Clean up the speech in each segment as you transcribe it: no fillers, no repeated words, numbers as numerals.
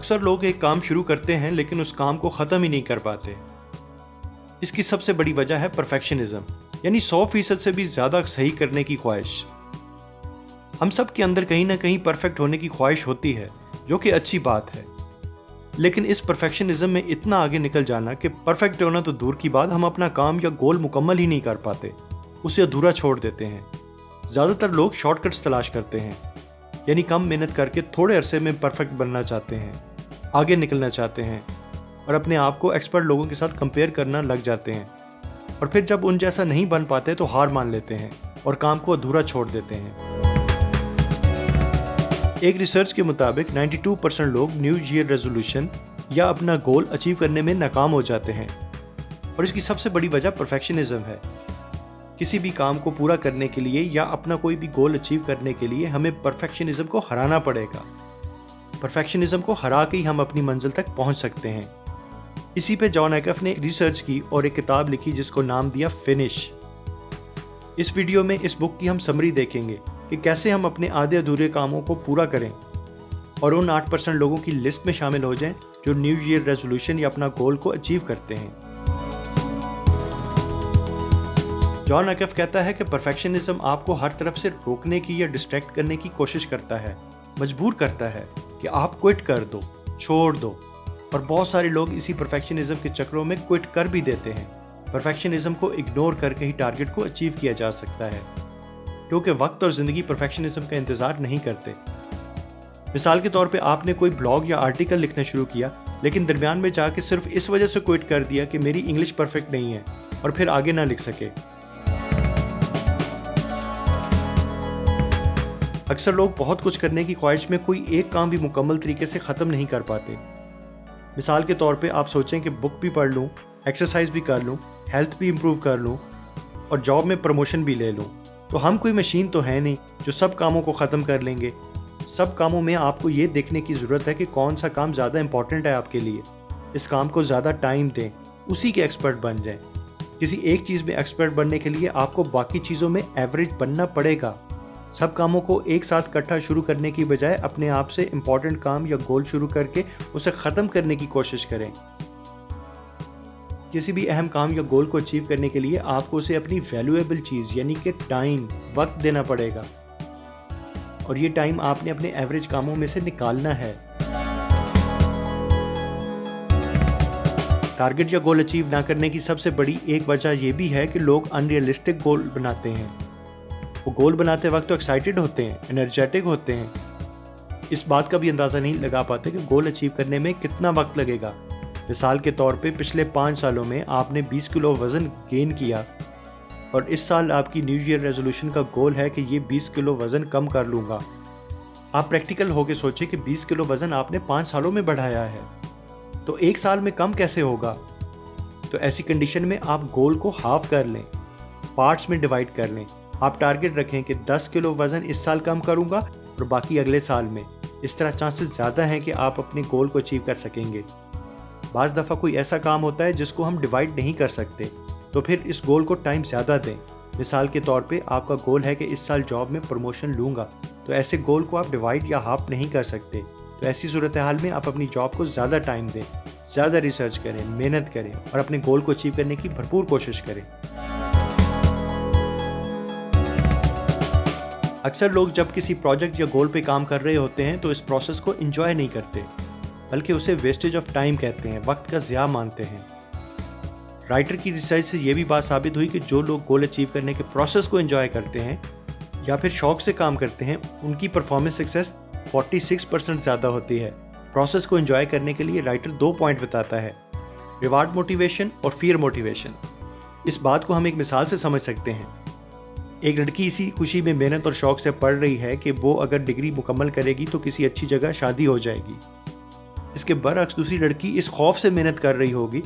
अक्सर लोग एक काम शुरू करते हैं लेकिन उस काम को ख़त्म ही नहीं कर पाते। इसकी सबसे बड़ी वजह है परफेक्शनिज्म, यानी 100% से भी ज़्यादा सही करने की ख्वाहिश। हम सब के अंदर कहीं ना कहीं परफेक्ट होने की ख्वाहिश होती है, जो कि अच्छी बात है। लेकिन इस परफेक्शनिज्म में इतना आगे निकल जाना कि परफेक्ट होना तो दूर की बात, हम अपना काम या गोल मुकम्मल ही नहीं कर पाते, उसे अधूरा छोड़ देते हैं। ज़्यादातर लोग शॉर्टकट्स तलाश करते हैं, यानी कम मेहनत करके थोड़े अरसे में परफेक्ट बनना चाहते हैं, आगे निकलना चाहते हैं और अपने आप को एक्सपर्ट लोगों के साथ कंपेयर करना लग जाते हैं। और फिर जब उन जैसा नहीं बन पाते तो हार मान लेते हैं और काम को अधूरा छोड़ देते हैं। एक रिसर्च के मुताबिक 92% लोग न्यू ईयर रेजोल्यूशन या अपना गोल अचीव करने में नाकाम हो जाते हैं और इसकी सबसे बड़ी वजह परफेक्शनिज्म है। किसी भी काम को पूरा करने के लिए या अपना कोई भी गोल अचीव करने के लिए हमें परफेक्शनिज्म को हराना पड़ेगा। परफेक्शनिज्म को हरा के ही हम अपनी मंजिल तक पहुंच सकते हैं। इसी पे जॉन एकेफ ने रिसर्च की और एक किताब लिखी जिसको नाम दिया फिनिश। इस वीडियो में इस बुक की हम समरी देखेंगे कि कैसे हम अपने आधे अधूरे कामों को पूरा करें और उन 8% लोगों की लिस्ट में शामिल हो जाएं जो न्यू ईयर रेजोल्यूशन या अपना गोल को अचीव करते हैं। जॉन एकेफ कहता है कि परफेक्शनिज्म आपको हर तरफ से रोकने की या डिस्ट्रैक्ट करने की कोशिश करता है, मजबूर करता है कि आप क्विट कर दो, छोड़ दो। और बहुत सारे लोग इसी परफेक्शनिज्म के चक्रों में क्विट कर भी देते हैं। परफेक्शनिज्म को इग्नोर करके ही टारगेट को अचीव किया जा सकता है, क्योंकि वक्त और ज़िंदगी परफेक्शनिज्म का इंतज़ार नहीं करते। मिसाल के तौर पे आपने कोई ब्लॉग या आर्टिकल लिखना शुरू किया, लेकिन दरमियान में जाके सिर्फ इस वजह से क्विट कर दिया कि मेरी इंग्लिश परफेक्ट नहीं है और फिर आगे ना लिख सके। अक्सर लोग बहुत कुछ करने की ख्वाहिश में कोई एक काम भी मुकम्मल तरीके से ख़त्म नहीं कर पाते। मिसाल के तौर पे आप सोचें कि बुक भी पढ़ लूँ, एक्सरसाइज भी कर लूँ, हेल्थ भी इम्प्रूव कर लूँ और जॉब में प्रमोशन भी ले लूँ। तो हम कोई मशीन तो है नहीं जो सब कामों को ख़त्म कर लेंगे। सब कामों में आपको ये देखने की ज़रूरत है कि कौन सा काम ज़्यादा इंपॉर्टेंट है आपके लिए। इस काम को ज़्यादा टाइम दें, उसी के एक्सपर्ट बन जाएं। किसी एक चीज़ में एक्सपर्ट बनने के लिए आपको बाकी चीज़ों में एवरेज बनना पड़ेगा। सब कामों को एक साथ इकट्ठा शुरू करने की बजाय अपने आप से इम्पॉर्टेंट काम या गोल शुरू करके उसे ख़त्म करने की कोशिश करें। किसी भी अहम काम या गोल को अचीव करने के लिए आपको उसे अपनी वैल्यूएबल चीज़ यानी कि टाइम, वक्त देना पड़ेगा और ये टाइम आपने अपने एवरेज कामों में से निकालना है। टारगेट या गोल अचीव ना करने की सबसे बड़ी एक वजह यह भी है कि लोग अनरियलिस्टिक गोल बनाते हैं। वो गोल बनाते वक्त तो एक्साइटेड होते हैं, एनर्जेटिक होते हैं, इस बात का भी अंदाज़ा नहीं लगा पाते कि गोल अचीव करने में कितना वक्त लगेगा। मिसाल के तौर पे पिछले 5 सालों में आपने 20 किलो वज़न गेन किया और इस साल आपकी न्यू ईयर रेजोल्यूशन का गोल है कि ये 20 किलो वज़न कम कर लूँगा। आप प्रैक्टिकल होकर सोचें कि 20 किलो वज़न आपने 5 सालों में बढ़ाया है, तो 1 साल में कम कैसे होगा? तो ऐसी कंडीशन में आप गोल को हाफ कर लें, पार्ट्स में डिवाइड कर लें। आप टारगेट रखें कि 10 किलो वज़न इस साल कम करूँगा और बाकी अगले साल में। इस तरह चांसेस ज़्यादा हैं कि आप अपने गोल को अचीव कर सकेंगे। बाज़ दफ़ा कोई ऐसा काम होता है जिसको हम डिवाइड नहीं कर सकते, तो फिर इस गोल को टाइम ज़्यादा दें। मिसाल के तौर पे आपका गोल है कि इस साल जॉब में प्रमोशन लूँगा, तो ऐसे गोल को आप डिवाइड या हाफ नहीं कर सकते। तो ऐसी सूरत हाल में आप अपनी जॉब को ज़्यादा टाइम दें, ज़्यादा रिसर्च करें, मेहनत करें और अपने गोल को अचीव करने की भरपूर कोशिश करें। अक्सर लोग जब किसी प्रोजेक्ट या गोल पे काम कर रहे होते हैं तो इस प्रोसेस को एंजॉय नहीं करते, बल्कि उसे वेस्टेज ऑफ टाइम कहते हैं, वक्त का ज़िया मानते हैं। राइटर की रिसर्च से ये भी बात साबित हुई कि जो लोग गोल अचीव करने के प्रोसेस को एंजॉय करते हैं या फिर शौक से काम करते हैं, उनकी परफॉर्मेंस सक्सेस 46% ज़्यादा होती है। प्रोसेस को एंजॉय करने के लिए राइटर 2 पॉइंट बताता है, रिवार्ड मोटिवेशन और फियर मोटिवेशन। इस बात को हम एक मिसाल से समझ सकते हैं। एक लड़की इसी खुशी में मेहनत और शौक से पढ़ रही है कि वो अगर डिग्री मुकम्मल करेगी तो किसी अच्छी जगह शादी हो जाएगी। इसके बरअक्स दूसरी लड़की इस खौफ से मेहनत कर रही होगी,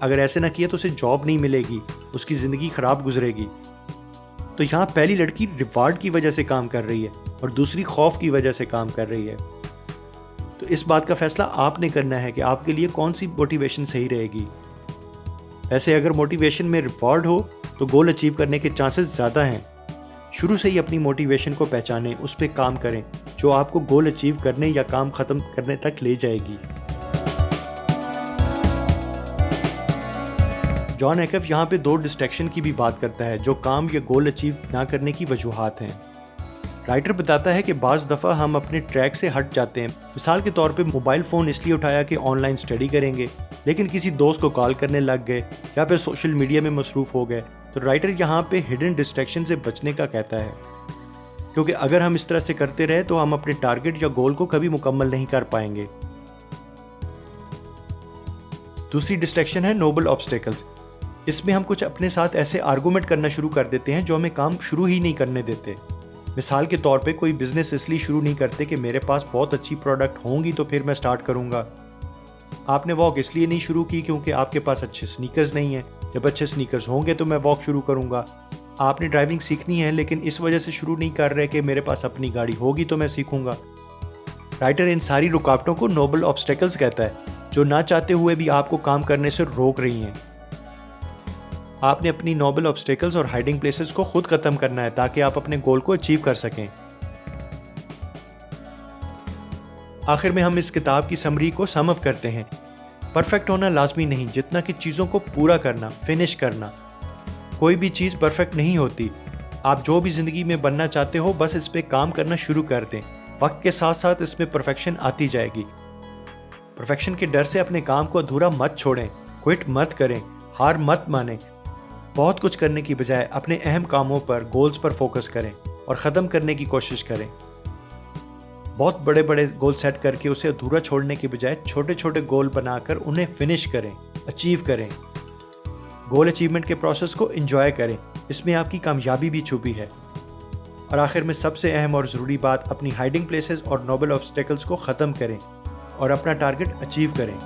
अगर ऐसे ना किया तो उसे जॉब नहीं मिलेगी, उसकी ज़िंदगी ख़राब गुजरेगी। तो यहाँ पहली लड़की रिवार्ड की वजह से काम कर रही है और दूसरी खौफ की वजह से काम कर रही है। तो इस बात का फैसला आपने करना है कि आपके लिए कौन सी मोटिवेशन सही रहेगी। वैसे अगर मोटिवेशन में रिवॉर्ड हो तो गोल अचीव करने के चांसेस ज़्यादा हैं। शुरू से ही अपनी मोटिवेशन को पहचानें, उस पर काम करें जो आपको गोल अचीव करने या काम खत्म करने तक ले जाएगी। जॉन एकेफ यहाँ पे 2 डिस्ट्रैक्शन की भी बात करता है जो काम या गोल अचीव ना करने की वजूहात हैं। राइटर बताता है कि बाज़ दफ़ा हम अपने ट्रैक से हट जाते हैं। मिसाल के तौर पे मोबाइल फ़ोन इसलिए उठाया कि ऑनलाइन स्टडी करेंगे, लेकिन किसी दोस्त को कॉल करने लग गए या फिर सोशल मीडिया में मसरूफ़ हो गए। तो राइटर यहाँ पे हिडन डिस्ट्रैक्शन से बचने का कहता है, क्योंकि अगर हम इस तरह से करते रहे तो हम अपने टारगेट या गोल को कभी मुकम्मल नहीं कर पाएंगे। दूसरी डिस्ट्रैक्शन है नोबल ऑब्स्टेकल्स। इसमें हम कुछ अपने साथ ऐसे आर्गूमेंट करना शुरू कर देते हैं जो हमें काम शुरू ही नहीं करने देते। मिसाल के तौर पे कोई बिजनेस इसलिए शुरू नहीं करते कि मेरे पास बहुत अच्छी प्रोडक्ट होंगी तो फिर मैं स्टार्ट करूंगा। आपने वॉक इसलिए नहीं शुरू की क्योंकि आपके पास अच्छे स्नीकर्स नहीं हैं। जब अच्छे स्नीकर्स होंगे तो मैं वॉक शुरू करूंगा। आपने ड्राइविंग सीखनी है लेकिन इस वजह से शुरू नहीं कर रहे कि मेरे पास अपनी गाड़ी होगी तो मैं सीखूंगा। राइटर इन सारी रुकावटों को नोबल ऑब्स्टेकल्स कहता है, जो ना चाहते हुए भी आपको काम करने से रोक रही हैं। आपने अपनी नोबल ऑब्स्टेकल्स और हाइडिंग प्लेसेस को खुद खत्म करना है ताकि आप अपने गोल को अचीव कर सकें। आखिर में हम इस किताब की समरी को सम अप करते हैं। परफेक्ट होना लाजमी नहीं, जितना कि चीज़ों को पूरा करना, फिनिश करना। कोई भी चीज़ परफेक्ट नहीं होती। आप जो भी ज़िंदगी में बनना चाहते हो बस इस पे काम करना शुरू कर दें। वक्त के साथ साथ इसमें परफेक्शन आती जाएगी। परफेक्शन के डर से अपने काम को अधूरा मत छोड़ें, क्विट मत करें, हार मत मानें। बहुत कुछ करने की बजाय अपने अहम कामों पर, गोल्स पर फोकस करें और ख़त्म करने की कोशिश करें। बहुत बड़े बड़े गोल सेट करके उसे अधूरा छोड़ने की बजाय छोटे छोटे गोल बनाकर उन्हें फिनिश करें, अचीव करें। गोल अचीवमेंट के प्रोसेस को एंजॉय करें, इसमें आपकी कामयाबी भी छुपी है। और आखिर में सबसे अहम और ज़रूरी बात, अपनी हाइडिंग प्लेसेस और नोबल ऑब्स्टेकल्स को ख़त्म करें और अपना टारगेट अचीव करें।